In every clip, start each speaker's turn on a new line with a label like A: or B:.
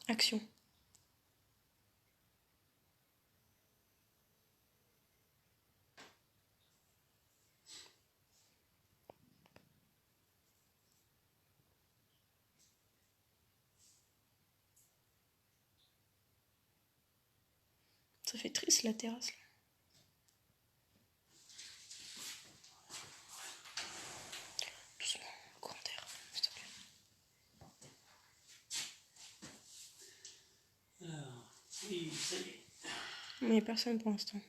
A: Action. Ça fait triste la terrasse là. Doucement, courant d'air, s'il te plaît.
B: Alors, oui, ça y est.
A: Mais personne pour l'instant.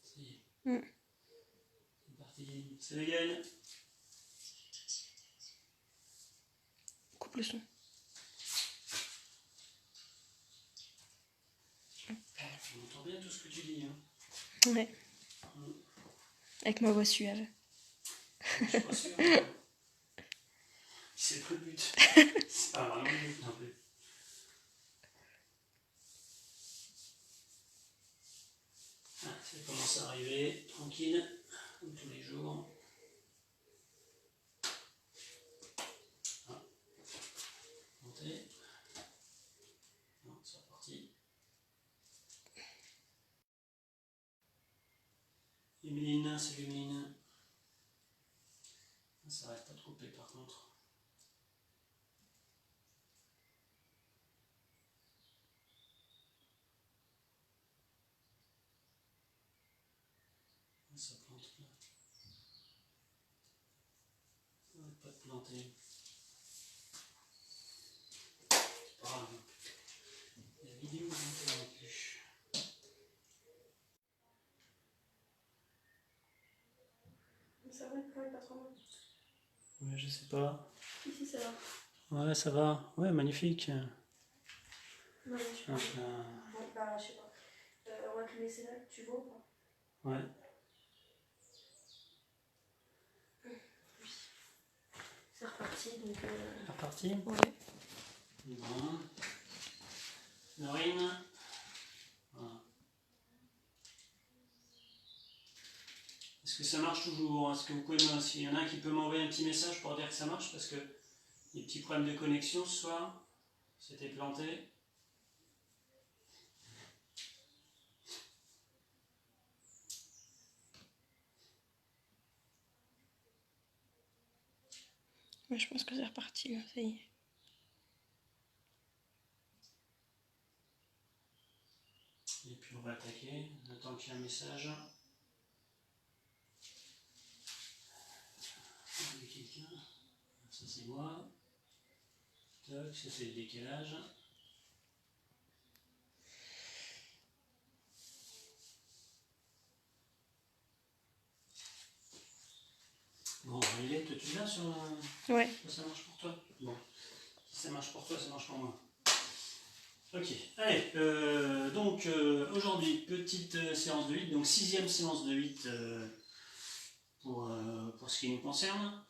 B: Ça y est.
A: Mm.
B: C'est parti. C'est légal.
A: Coupe le son.
B: On entend bien tout ce que tu dis. Hein.
A: Ouais. Avec ma voix suave.
B: Je suis pas sûr. C'est pas le but. C'est pas vraiment le but non plus. Ah, ça commence à arriver, tranquille, comme tous les jours. Ah. Montez. Non, c'est reparti. Emeline, salut Emeline. Ça arrête pas de couper par contre. Ça plante là. Ça arrête pas de planter. C'est pas grave. La vidéo ne m'intéresse plus.
A: Ça va quand même pas trop mal.
B: Ouais, je sais pas.
A: Ici ça va.
B: Ouais, ça va. Ouais, magnifique.
A: Non, je sais pas. Bon, bah, je sais pas. On va te le laisser là, tu vois ou pas?
B: Ouais.
A: Oui. C'est reparti donc.
B: C'est reparti.
A: Ouais.
B: Bon. Norine. Voilà. Est-ce que ça marche toujours? Est-ce que vous pouvez s'il y en a un qui peut m'envoyer un petit message pour dire que ça marche? Parce que des petits problèmes de connexion ce soir. C'était planté.
A: Ouais, je pense que c'est reparti là, ça y est.
B: Et puis on va attaquer. On attend qu'il y ait un message. Il y a quelqu'un. Ça c'est moi. Toc, ça c'est le décalage. Bon, Riley, toi tu l'as sur la...
A: Ouais.
B: Ça marche pour toi? Bon. Si ça marche pour toi, ça marche pour moi. Ok, allez, donc aujourd'hui, petite séance de 8, donc 6e séance de 8 pour ce qui nous concerne.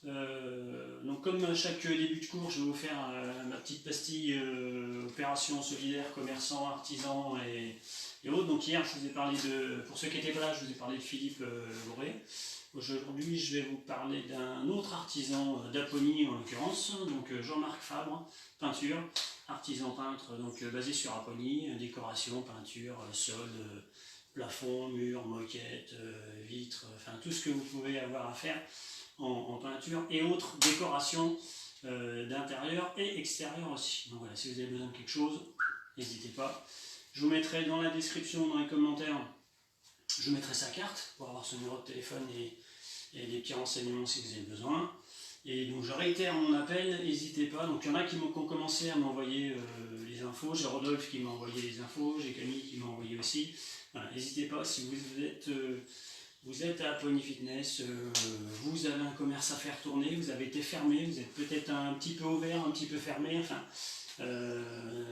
B: Donc comme à chaque début de cours, je vais vous faire ma petite pastille opération solidaire, commerçants, artisans et autres. Donc hier, je vous ai parlé de, pour ceux qui n'étaient pas là, je vous ai parlé de Philippe Lauré. Aujourd'hui, je vais vous parler d'un autre artisan d'Apponie en l'occurrence, donc Jean-Marc Fabre, peinture, artisan peintre donc basé sur Apponie, décoration, peinture, sol, plafond, mur, moquette, vitres, enfin tout ce que vous pouvez avoir à faire en peinture et autres décorations d'intérieur et extérieur aussi. Donc voilà, si vous avez besoin de quelque chose, n'hésitez pas. Je vous mettrai dans la description, dans les commentaires, je mettrai sa carte pour avoir son numéro de téléphone et des petits renseignements si vous avez besoin. Et donc je réitère mon appel, n'hésitez pas. Donc il y en a qui ont commencé à m'envoyer les infos. J'ai Rodolphe qui m'a envoyé les infos, j'ai Camille qui m'a envoyé aussi. Voilà, n'hésitez pas si vous êtes à Apponie Fitness, vous avez un commerce à faire tourner, vous avez été fermé, vous êtes peut-être un petit peu ouvert, un petit peu fermé, enfin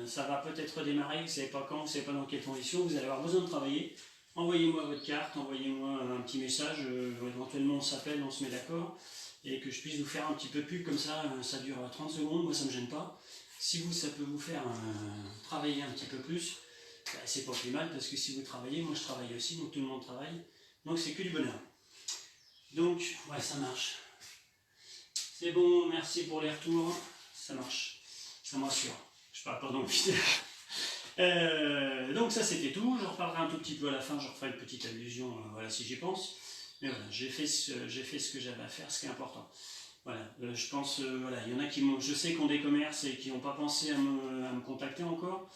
B: ça va peut-être redémarrer, vous ne savez pas quand, vous ne savez pas dans quelles conditions, vous allez avoir besoin de travailler. Envoyez-moi votre carte, envoyez-moi un petit message, éventuellement on s'appelle, on se met d'accord, et que je puisse vous faire un petit peu de pub comme ça, ça dure 30 secondes, moi ça ne me gêne pas. Si vous, ça peut vous faire travailler un petit peu plus, bah, c'est pas plus mal, parce que si vous travaillez, moi je travaille aussi, donc tout le monde travaille, donc c'est que du bonheur. Donc, ouais, ça marche. C'est bon, merci pour les retours, ça marche, ça me rassure. Je parle pas dans le vide. Donc ça c'était tout, je reparlerai un tout petit peu à la fin, je referai une petite allusion, voilà, si j'y pense. Mais voilà, j'ai fait ce que j'avais à faire, ce qui est important. Voilà, je pense, voilà, il y en a qui m'ont, je sais qu'on des commerces et qui n'ont pas pensé à me contacter encore.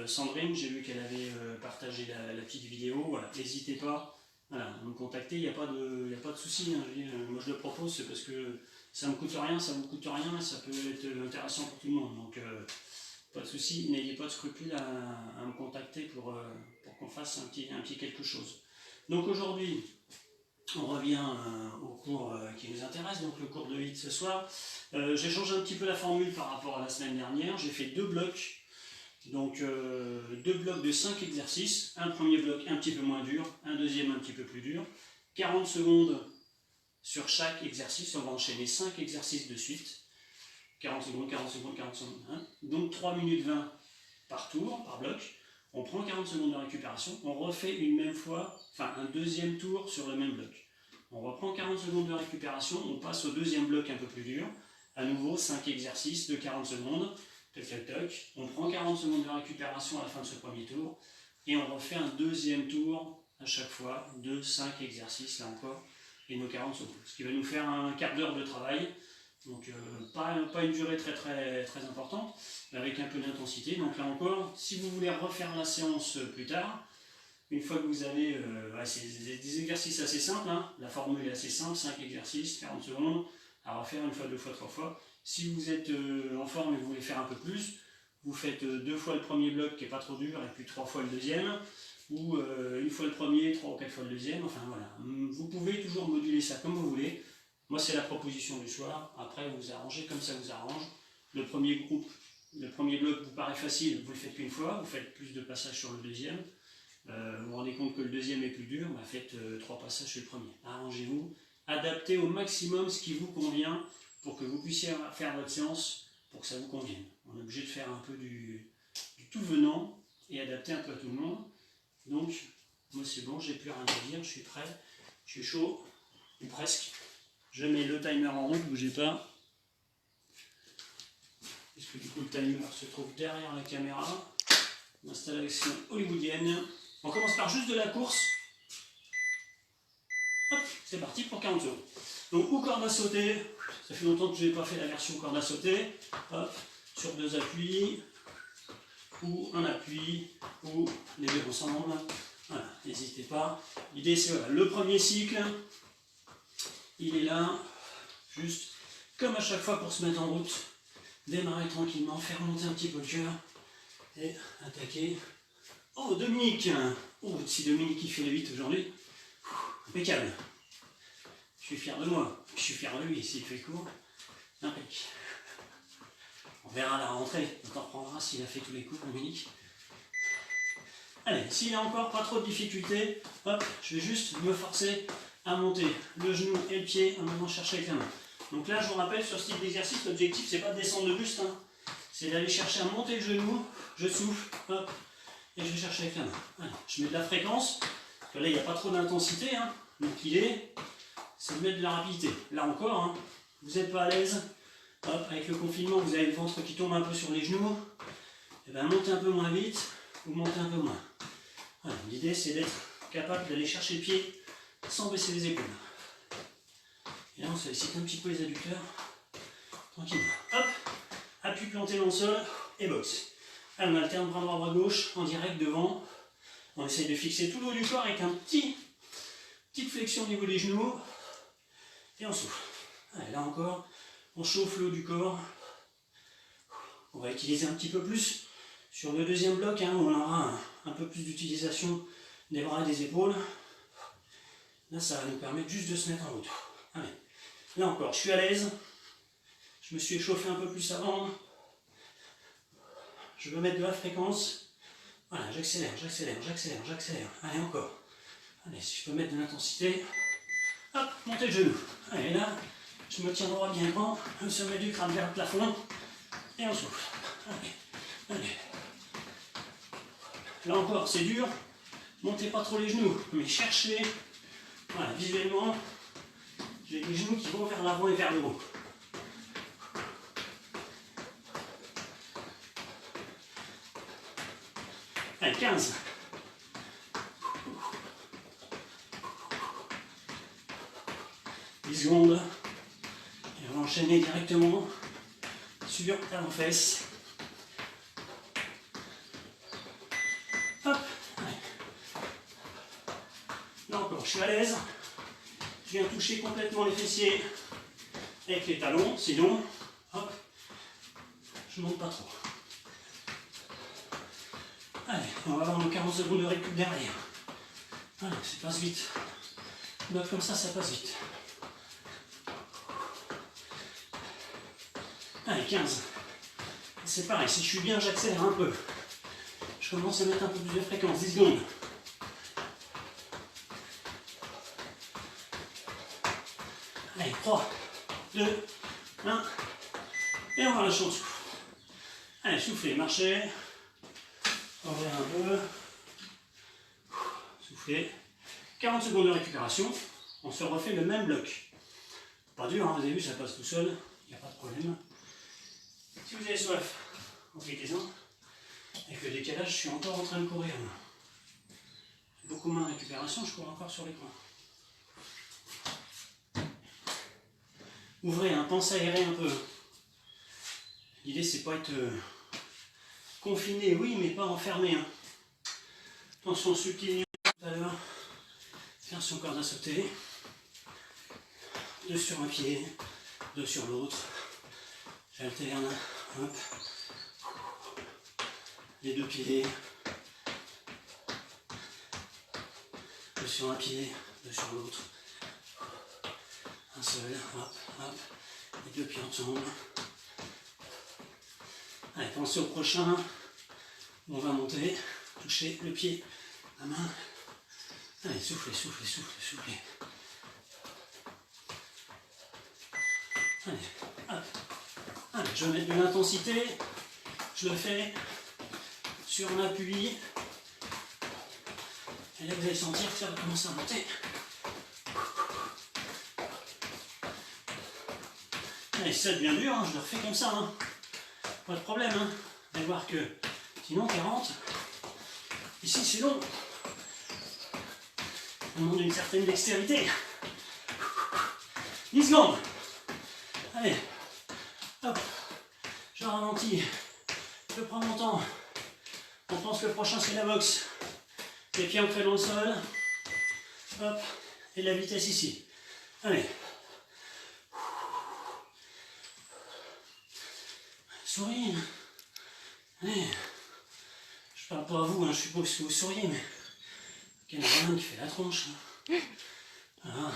B: Sandrine, j'ai vu qu'elle avait partagé la petite vidéo, voilà, n'hésitez pas, voilà, à me contacter, il n'y a pas de souci, hein, moi je le propose, c'est parce que ça ne me coûte rien, ça ne vous coûte rien, ça peut être intéressant pour tout le monde, donc pas de souci, n'ayez pas de scrupule à me contacter pour qu'on fasse un petit quelque chose. Donc aujourd'hui, on revient au cours qui nous intéresse, donc le cours de 8 ce soir. J'ai changé un petit peu la formule par rapport à la semaine dernière, j'ai fait 2 blocs, donc 2 blocs de 5 exercices, un premier bloc un petit peu moins dur, un deuxième un petit peu plus dur, 40 secondes sur chaque exercice, on va enchaîner 5 exercices de suite, 40 secondes, 40 secondes, 40 secondes, hein. Donc 3 minutes 20 par tour, par bloc, on prend 40 secondes de récupération, on refait une même fois, enfin un deuxième tour sur le même bloc. On reprend 40 secondes de récupération, on passe au deuxième bloc un peu plus dur, à nouveau 5 exercices de 40 secondes, toc toc toc, on prend 40 secondes de récupération à la fin de ce premier tour, et on refait un deuxième tour à chaque fois de 5 exercices, là encore, et nos 40 secondes. Ce qui va nous faire un quart d'heure de travail, donc pas une durée très importante, avec un peu d'intensité. Donc là encore, si vous voulez refaire la séance plus tard, une fois que vous avez, c'est des exercices assez simples, hein, la formule est assez simple, 5 exercices, 40 secondes, à refaire une fois, 2 fois, 3 fois. Si vous êtes en forme et que vous voulez faire un peu plus, vous faites 2 fois le premier bloc qui n'est pas trop dur, et puis 3 fois le deuxième, ou une fois le premier, 3 ou 4 fois le deuxième, enfin voilà. Vous pouvez toujours moduler ça comme vous voulez. Moi c'est la proposition du soir, après vous arrangez comme ça vous arrange. Le premier bloc vous paraît facile, vous le faites qu'une fois, vous faites plus de passages sur le deuxième. Vous vous rendez compte que le deuxième est plus dur, bah faites 3 passages sur le premier. Arrangez-vous, adaptez au maximum ce qui vous convient pour que vous puissiez faire votre séance pour que ça vous convienne. On est obligé de faire un peu du tout venant et adapter un peu à tout le monde. Donc, moi c'est bon, j'ai plus rien à dire, je suis prêt, je suis chaud, ou presque. Je mets le timer en route, bougez pas. Puisque du coup le timer se trouve derrière la caméra. Installation hollywoodienne. On commence par juste de la course. Hop, c'est parti pour 40 secondes. Donc ou corde à sauter, ça fait longtemps que je n'ai pas fait la version corde à sauter. Hop, sur 2 appuis, ou un appui, ou les deux ensemble. Voilà, n'hésitez pas. L'idée c'est voilà, le premier cycle, il est là, juste comme à chaque fois pour se mettre en route, démarrer tranquillement, faire monter un petit peu le cœur, et attaquer. Oh Dominique, oh si Dominique il fait le 8 aujourd'hui, impeccable. Je suis fier de moi, je suis fier de lui s'il fait court, impeccable. On verra à la rentrée, on en reprendra s'il a fait tous les coups Dominique. Allez, s'il n'y a encore pas trop de difficultés, hop, je vais juste me forcer à monter le genou et le pied en allant chercher avec la main. Donc là, je vous rappelle, sur ce type d'exercice, l'objectif, c'est pas de descendre le buste, hein, c'est d'aller chercher à monter le genou, je souffle, hop, et je vais chercher avec la main. Allez, je mets de la fréquence, parce que là, il n'y a pas trop d'intensité, hein, donc l'idée, c'est de mettre de la rapidité. Là encore, hein, vous n'êtes pas à l'aise, hop, avec le confinement, vous avez le ventre qui tombe un peu sur les genoux, et bien montez un peu moins vite, ou montez un peu moins. Voilà, l'idée c'est d'être capable d'aller chercher le pied sans baisser les épaules. Et là on sollicite un petit peu les adducteurs, tranquillement. Hop, appui planté dans le sol et boxe. Là on alterne bras droit, bras gauche, en direct devant. On essaye de fixer tout le haut du corps avec petite flexion au niveau des genoux. Et on souffle. Allez, là encore, on chauffe le haut du corps. On va utiliser un petit peu plus sur le deuxième bloc, hein, où on aura un peu plus d'utilisation des bras et des épaules. Là, ça va nous permettre juste de se mettre en route. Allez. Là encore, je suis à l'aise. Je me suis échauffé un peu plus avant. Je veux mettre de la fréquence. Voilà, j'accélère, j'accélère, j'accélère, j'accélère. Allez, encore. Allez, si je peux mettre de l'intensité. Hop, montée de genou. Allez, là, je me tiens droit bien grand, le sommet du crâne vers le plafond. Et on souffle. Allez, allez. Là encore, c'est dur. Montez pas trop les genoux, mais cherchez. Voilà, visuellement, j'ai les genoux qui vont vers l'avant et vers le haut. Allez, 15. 10 secondes. Et on va enchaîner directement sur talon-fesse. Hop. Allez. Là encore, je suis à l'aise. Je viens toucher complètement les fessiers avec les talons, sinon, hop, je ne monte pas trop. Allez, on va avoir nos 40 secondes de récup derrière. Allez, ça passe vite. Donc comme ça passe vite. Allez, 15. C'est pareil, si je suis bien, j'accélère un peu. Je commence à mettre un peu plus de fréquence, 10 secondes. Allez, 3, 2, 1. Et on va lâcher en souffle. Allez, soufflez, marchez. Ouvrez un peu. Soufflez. 40 secondes de récupération. On se refait le même bloc. Pas dur, hein, vous avez vu, ça passe tout seul. Il n'y a pas de problème. Si vous avez soif, profitez-en. Avec le décalage, je suis encore en train de courir. Beaucoup moins de récupération, je cours encore sur les coins. Ouvrez, hein, pensez à aérer un peu. L'idée, c'est pas être confiné, oui, mais pas enfermé. Hein. Tension subtile tout à l'heure. Faire son corps à sauter. 2 sur un pied, 2 sur l'autre. J'alterne. Hop. Les 2 pieds. 2 sur un pied, 2 sur l'autre. Un seul, hop, hop. Les 2 pieds ensemble. Allez, pensez au prochain. On va monter, toucher le pied, la main. Allez, soufflez, soufflez, soufflez, soufflez. Allez, hop. Allez, je mets de l'intensité. Je le fais sur un appui. Et là, vous allez sentir que ça va commencer à monter. Allez, si ça devient dur, hein, je le refais comme ça. Hein. Pas de problème. Hein. Vous allez voir que sinon, 40. Ici, c'est long. On demande une certaine dextérité. 10 secondes. Allez. Hop. Je ralentis. Je prends mon temps. On pense que le prochain, c'est la boxe. Les pieds ancrés dans le sol. Hop. Et la vitesse ici. Allez. Souris. Allez. Je parle pas à vous, hein, je suppose que vous souriez, mais il y en a un qui fait la tronche. Voilà.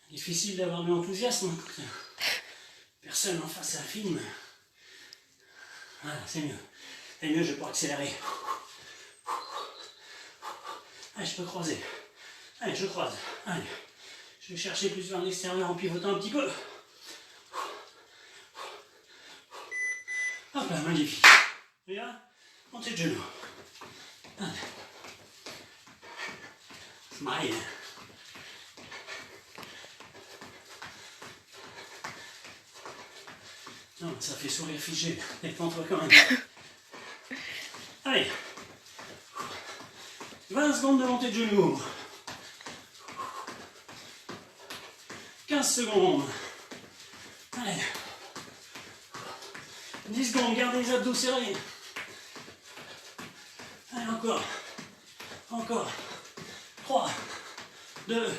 B: Difficile d'avoir de l'enthousiasme. Personne en face à un film. Voilà, c'est mieux. C'est mieux, je vais pouvoir accélérer. Allez, je peux croiser. Allez, je croise. Allez. Je vais chercher plus vers l'extérieur en pivotant un petit peu. Hop là, magnifique. Regarde, montée de genou. Allez. Smile. Non, ça fait sourire figé. Détends-toi quand même. Allez. 20 secondes de montée de genou. 15 secondes. Allez. 10 secondes, gardez les abdos serrés. Allez, encore. Encore. 3, 2,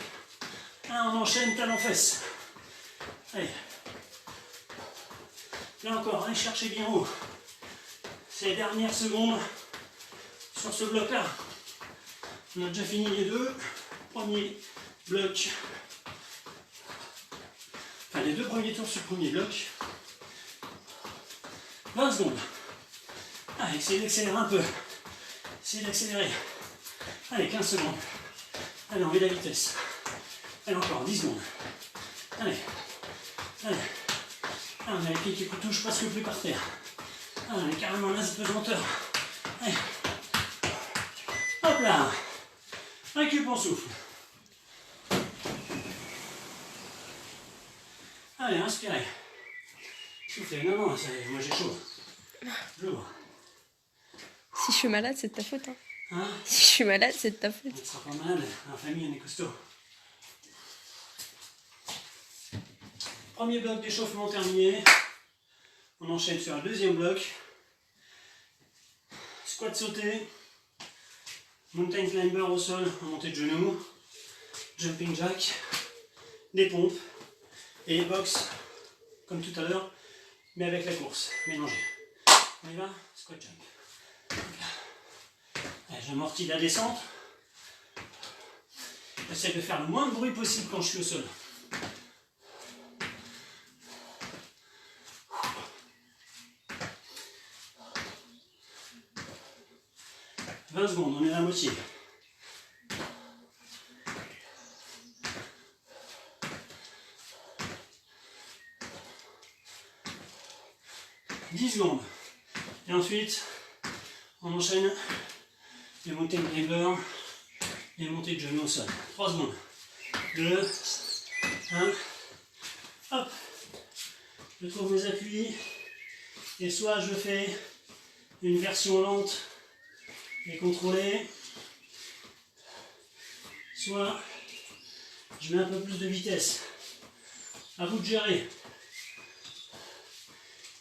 B: 1, on enchaîne, talon-fesse. Allez. Là encore, allez chercher bien haut. C'est les dernières secondes sur ce bloc-là. On a déjà fini les 2 premiers blocs. Enfin, les 2 premiers tours sur le premier bloc. 20 secondes. Allez, essayez d'accélérer un peu. Essayez d'accélérer. Allez, 15 secondes. Allez, on met la vitesse. Allez, encore 10 secondes. Allez. Allez. Ah, on a les pieds qui touchent presque plus par terre. Ah, on est carrément là, cette pesanteur. Allez. Hop là. Récup, on souffle. Allez, inspirez. Soufflez. Non, non, moi j'ai chaud. J'ouvre.
C: Si je suis malade, c'est de ta faute. Hein.
B: Hein?
C: Si je suis malade, c'est de ta faute.
B: On ne sera pas malade. En famille, on est costaud. Premier bloc d'échauffement terminé. On enchaîne sur un deuxième bloc. Squat sauté. Mountain climber au sol en montée de genoux. Jumping jack. Des pompes. Et box, comme tout à l'heure, mais avec la course, mélangée. On y va? Squat jump. Allez, j'amortis la descente. J'essaie de faire le moins de bruit possible quand je suis au sol. « 20 secondes, on est à la moitié. » 10 secondes. Et ensuite, on enchaîne les montées de climber, les montées de genoux au sol. 3 secondes. 2, 1. Hop. Je trouve mes appuis. Et soit je fais une version lente et contrôlée, soit je mets un peu plus de vitesse. À vous de gérer.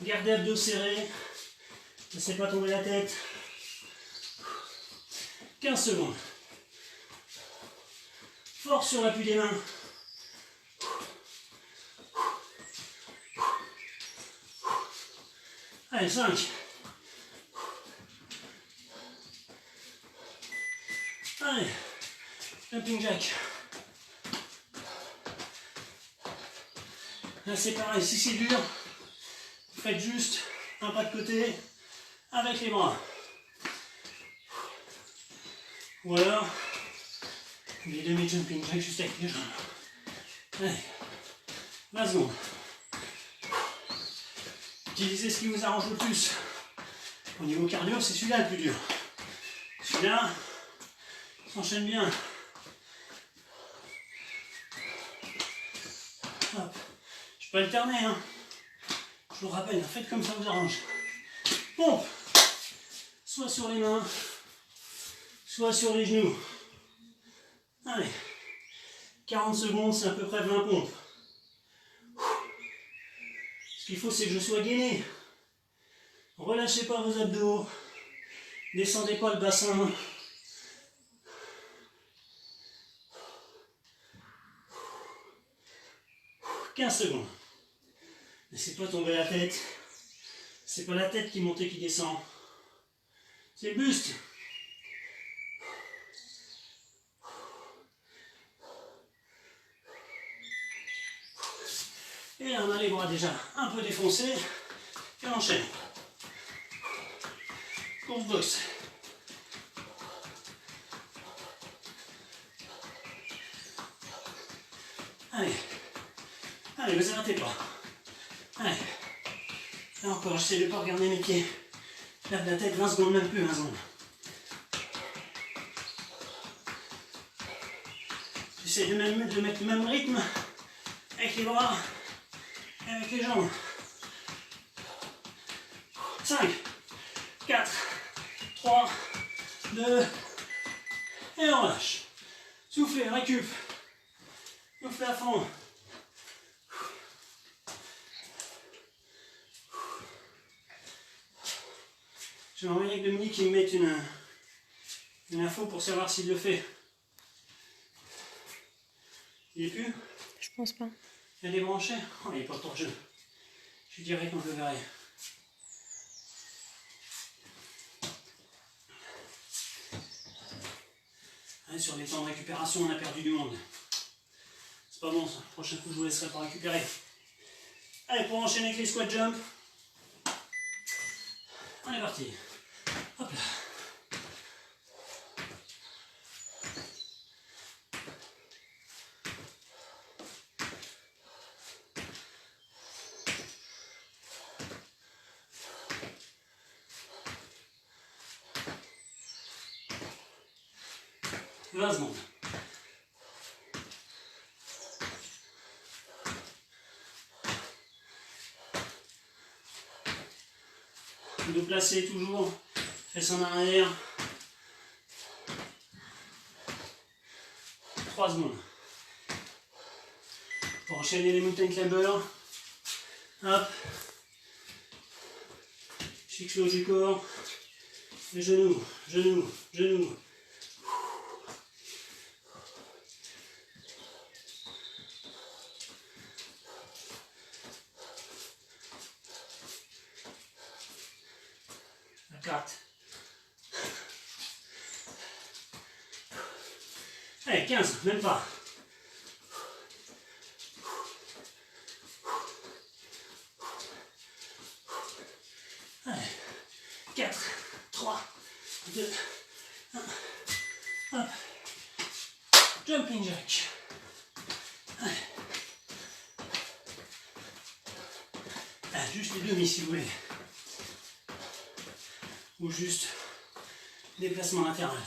B: Gardez abdos serrés. Ne laissez pas tomber la tête. 15 secondes. Force sur l'appui des mains. Allez, 5. Allez, jumping jack. Là c'est pareil, si c'est dur, faites juste un pas de côté avec les bras. Ou alors, les demi-jumping jack juste avec les jambes. Allez, 20 secondes. Utilisez ce qui vous arrange le plus. Au niveau cardio, c'est celui-là le plus dur. Celui-là s'enchaîne bien. Hop. Je peux alterner, hein. Je vous rappelle, faites comme ça vous arrange. Pompe. Soit sur les mains, soit sur les genoux. Allez. 40 secondes, c'est à peu près 20 pompes. Ce qu'il faut, c'est que je sois gainé. Relâchez pas vos abdos. Descendez pas le bassin. « 15 secondes. Laissez pas tomber la tête. C'est pas la tête qui monte et qui descend. C'est le buste. Et on a les bras déjà un peu défoncés. Et on enchaîne. Course box. Allez. Allez, vous arrêtez pas. Allez. Et encore, j'essaie de ne pas regarder mes pieds. Je lève la tête 20 secondes, même plus 20 secondes. J'essaie de mettre le même rythme avec les bras et avec les jambes. 5, 4, 3, 2, et on relâche. Soufflez, récup. Soufflez à fond. Je vais envoyer avec Dominique qui me mette une info pour savoir s'il le fait. Il est plus?
C: Je pense pas.
B: Il a débranché? Oh, il est pas torcheux. Je dirais qu'on le verrait. Allez, sur les temps de récupération, on a perdu du monde. C'est pas bon ça. Le prochain coup, je vous laisserai pas récupérer. Allez, pour enchaîner avec les squat jump. On est parti. Hop là. Vingt secondes. De placer toujours, fesses en arrière. 3 secondes. Pour enchaîner les mountain climbers. Hop. Fixe le haut du corps. Les genoux, genoux, genoux. La 4. Allez, 15, même pas. Allez, 4, 3, 2, 1. Hop. Jumping jack. Allez. Allez, juste les demi si vous voulez. Ou juste déplacement latéral.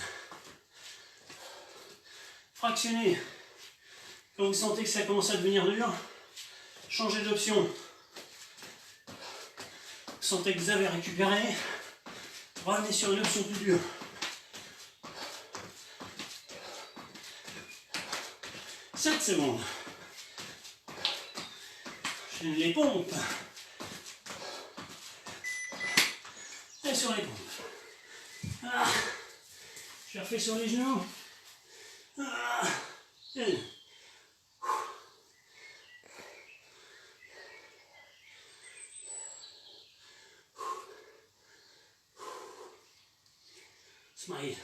B: Fractionnez. Quand vous sentez que ça commence à devenir dur, changez d'option. Vous sentez que vous avez récupéré, revenez sur une option plus dure. « 7 secondes. Enchaîne les pompes. Et sur les pompes. Ah. Je refais sur les genoux. Ah. Et. Smile.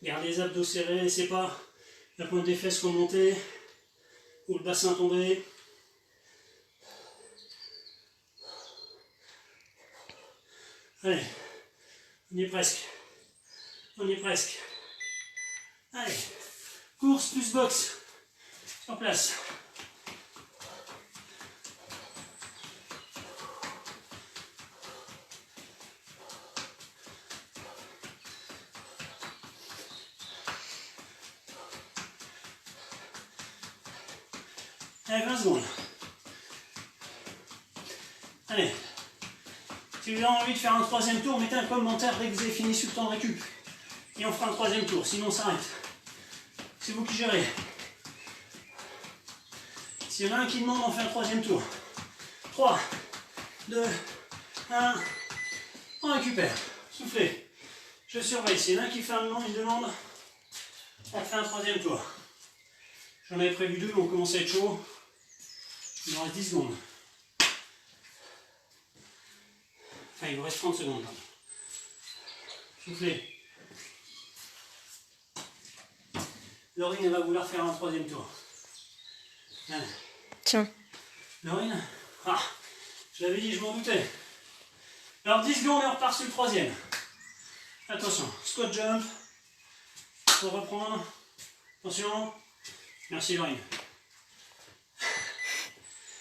B: Gardez les abdos serrés, laissez pas la pointe des fesses remonter ou le bassin tomber. Allez, on y est presque. On y est presque. Allez, course plus boxe. Sur place. Allez, 20 secondes. Allez. Si vous avez envie de faire un troisième tour, mettez un commentaire dès que vous avez fini sur le temps de récup. Et on fera un troisième tour, sinon on s'arrête. C'est vous qui gérez. S'il y en a un qui demande, on fait un troisième tour. 3, 2, 1. On récupère. Soufflez. Je surveille. S'il y en a un qui fait une demande, on fait un troisième tour. J'en avais prévu 2, mais on commence à être chaud. Il nous reste 10 secondes. Enfin, il vous reste 30 secondes. Soufflez. Laurine, elle va vouloir faire un troisième tour. Allez.
C: Tiens.
B: Laurine. Ah, je l'avais dit, je m'en doutais. Alors 10 secondes et on repart sur le troisième. Attention, squat jump. Faut reprendre. Attention. Merci Laurine.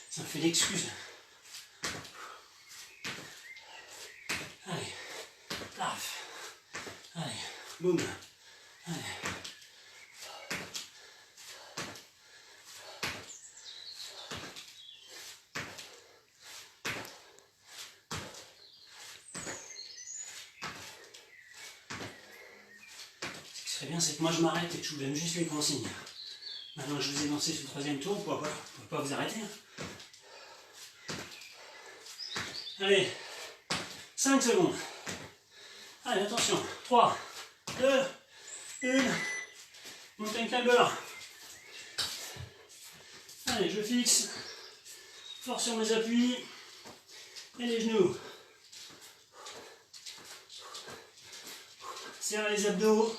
B: Ça me fait l'excuse. Allez. Paf. Allez. Boum. Allez. Ce qui serait bien, c'est que moi je m'arrête et que je vous donne juste les consignes. Maintenant que je vous ai lancé sur le troisième tour, vous ne pouvez pas vous arrêter. Allez, 5 secondes. Allez, attention. 3, 2, 1. Mountain climber. Allez, je fixe. Fort sur mes appuis. Et les genoux. Serrez les abdos.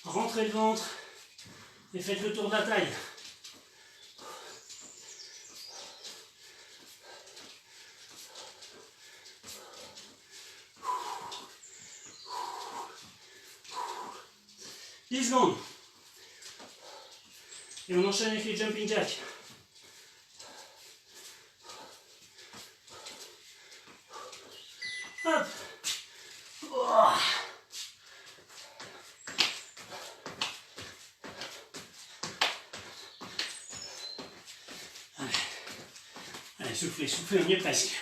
B: Rentrez le ventre. Et faites le tour de la taille. 10 secondes. Et on enchaîne avec les jumping jacks. Hop. Oh. Allez, soufflez, soufflez, on y est presque.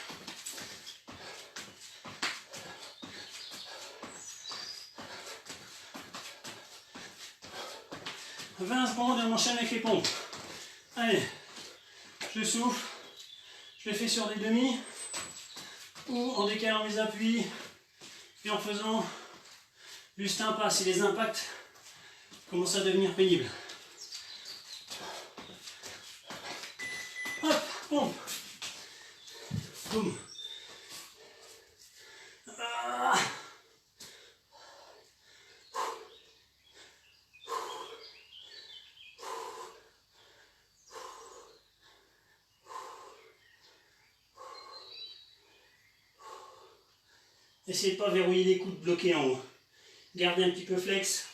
B: « 20 secondes et on enchaîne avec les pompes. Allez, je souffle, je les fais sur des demi ou en décalant mes appuis et en faisant juste un pas si les impacts commencent à devenir pénibles. Hop, pompe. Boum. Ah. Essayez de ne pas verrouiller les coudes bloqués en haut. Gardez un petit peu flex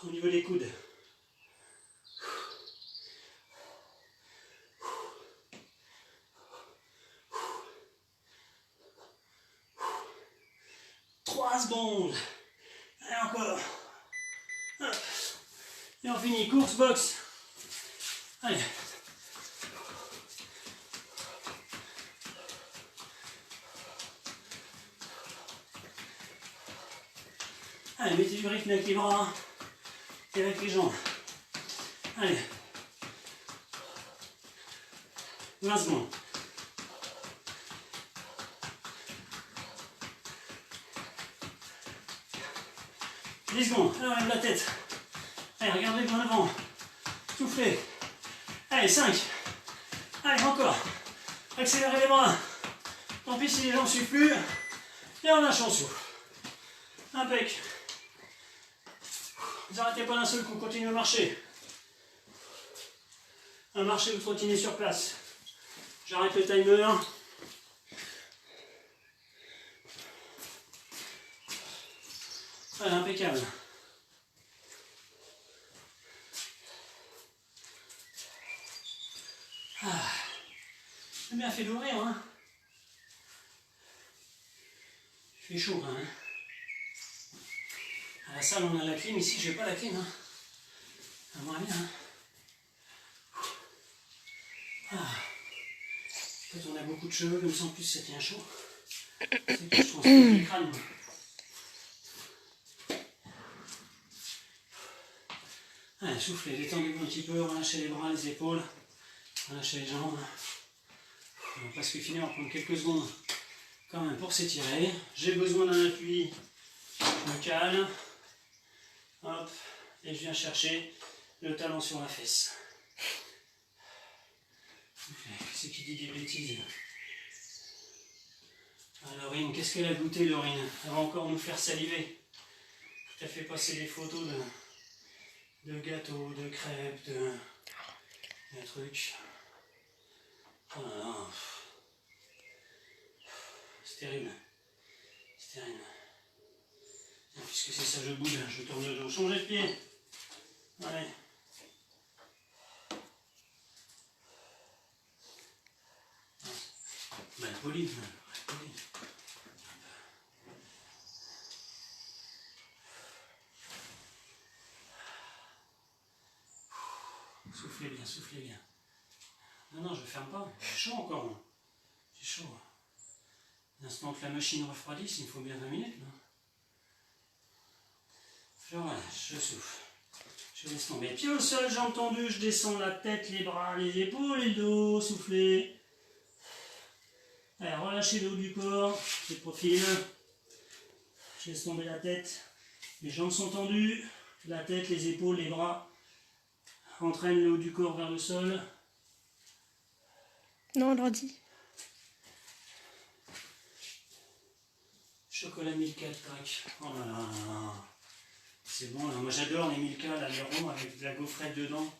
B: au niveau des coudes. Secondes. Allez, encore. Hop. Et on finit. Course box. Allez. Allez, mettez du rythme avec les bras et avec les jambes. Allez. 20 secondes. « 10 secondes, alors lève la tête. Allez, regardez vers l'avant. Soufflez. Allez, 5. Allez, encore. Accélérez les bras. Tant pis si les jambes ne suivent plus. Et on lâche, on souffle. Impec. Vous n'arrêtez pas d'un seul coup, continuez à marcher. À marcher, vous trottinez sur place. J'arrête le timer. Voilà, impeccable. Ah, j'ai bien fait d'ouvrir, hein. Il fait chaud, hein. À la salle, on a la clim. Ici, j'ai pas la clim, hein. J'aimerais bien, hein. Ah. En fait, on a beaucoup de cheveux, comme ça, en plus, ça tient chaud. C'est que je transpire le crâne, moi. Allez, soufflez, détendez-vous un petit peu, relâchez les bras, les épaules, relâchez les jambes. On va presque finir, on va prendre quelques secondes quand même pour s'étirer. J'ai besoin d'un appui, je me cale, hop, et je viens chercher le talon sur la fesse. C'est qui dit des bêtises? Ah, Laurine, qu'est-ce qu'elle a goûté, Laurine? Elle va encore nous faire saliver. Tu as fait passer des photos de gâteaux, de crêpes, de trucs. Oh là là. C'est terrible. C'est terrible. Et puisque c'est ça, je bouge, je tourne le dos. Changez de pied. Allez. Ben, poli. Soufflez bien, soufflez bien. Non, non, je ne ferme pas. J'ai chaud encore. J'ai chaud. L'instant que la machine refroidisse, il me faut bien 20 minutes. Là. Voilà, je souffle. Je laisse tomber. Pied au sol, jambes tendues, je descends la tête, les bras, les épaules et le dos. Soufflez. Allez, relâchez le haut du corps, je profile. Je laisse tomber la tête. Les jambes sont tendues. La tête, les épaules, les bras. Entraîne le haut du corps vers le sol.
C: Non, l'ordi.
B: Chocolat Milka de Pâques. Oh là là là. C'est bon là. Moi j'adore les Milka, là, les ronds avec de la gaufrette dedans.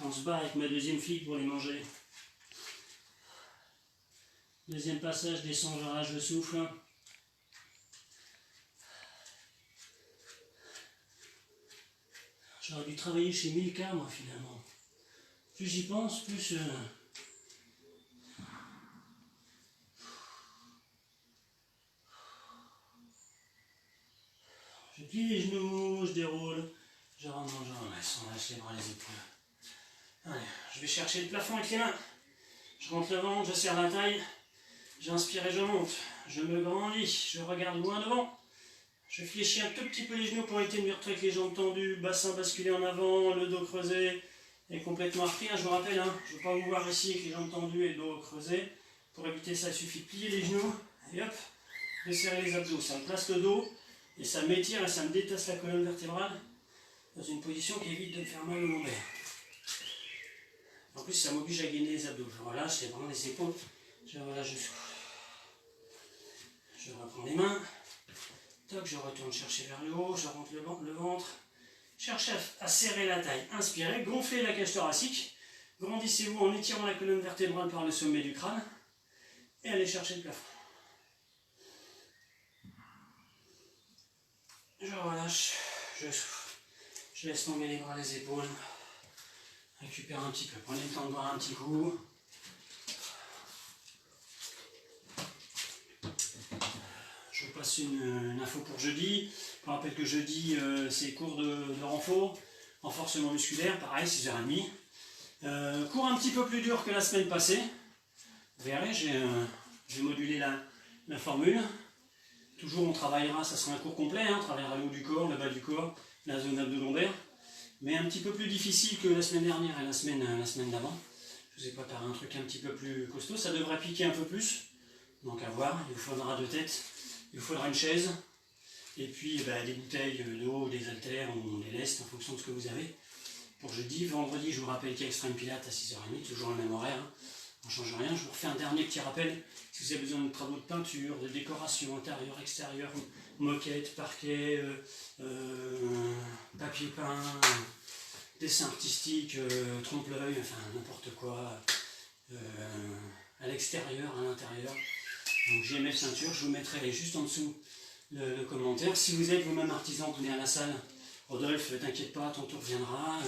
B: On se bat avec ma deuxième fille pour les manger. Deuxième passage, descends, je souffle. J'aurais dû travailler chez Milka, moi, finalement. Plus j'y pense, plus... Je plie les genoux, je déroule, je rentre mon jambe, on lâche les bras, les épaules. Allez, je vais chercher le plafond avec les mains. Je rentre le ventre, je serre la taille, j'inspire et je monte. Je me grandis, je regarde loin devant. Je fléchis un tout petit peu les genoux pour éviter de me retrouver avec les jambes tendues, bassin basculé en avant, le dos creusé et complètement repris. Je vous rappelle, je ne veux pas vous voir ici avec les jambes tendues et le dos creusé. Pour éviter ça, il suffit de plier les genoux et hop, de serrer les abdos. Ça me place le dos et ça m'étire et ça me détache la colonne vertébrale dans une position qui évite de me faire mal au lombaire. En plus, ça m'oblige à gainer les abdos. Je relâche les bras, les épaules, je relâche, je souffle. Je reprends les mains. Toc, je retourne chercher vers le haut, je rentre le ventre. Cherchez à serrer la taille. Inspirez, gonflez la cage thoracique. Grandissez-vous en étirant la colonne vertébrale par le sommet du crâne. Et allez chercher le plafond. Je relâche, je souffle. Je laisse tomber les bras, les épaules. Récupère un petit peu. Prenez le temps de boire un petit coup. Je vous passe une info pour jeudi. Je vous rappelle que jeudi, c'est cours de renforcement musculaire, pareil, 6h30. Cours un petit peu plus dur que la semaine passée. Vous verrez, j'ai modulé la formule. Toujours on travaillera, ça sera un cours complet, on travaillera le haut du corps, le bas du corps, la zone abdo-lombaire. Mais un petit peu plus difficile que la semaine dernière et la semaine d'avant. Je vous ai préparé un truc un petit peu plus costaud. Ça devrait piquer un peu plus. Donc à voir, il vous faudra 2 têtes. Il vous faudra une chaise, et puis des bouteilles d'eau, des haltères ou des lestes en fonction de ce que vous avez. Pour jeudi, vendredi, je vous rappelle qu'il y a Extreme Pilates à 6h30, toujours le même horaire. On ne change rien. Je vous refais un dernier petit rappel. Si vous avez besoin de travaux de peinture, de décoration intérieure, extérieure, moquette, parquet, papier peint, dessin artistique, trompe-l'œil, enfin n'importe quoi, à l'extérieur, à l'intérieur. Donc GMF Ceinture, je vous mettrai juste en dessous le commentaire. Si vous êtes vous-même artisan, venez à la salle. Rodolphe, t'inquiète pas, ton tour viendra.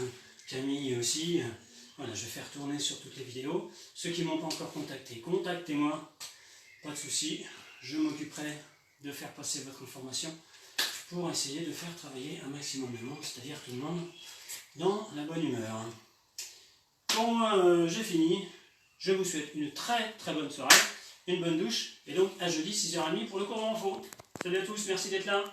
B: Camille aussi. Voilà, je vais faire tourner sur toutes les vidéos. Ceux qui ne m'ont pas encore contacté, contactez-moi. Pas de souci. Je m'occuperai de faire passer votre information pour essayer de faire travailler un maximum de monde, c'est-à-dire tout le monde, dans la bonne humeur. Pour moi, j'ai fini. Je vous souhaite une très très bonne soirée. Une bonne douche, et donc à jeudi 6h30 pour le cours de renfort. Salut à tous, merci d'être là.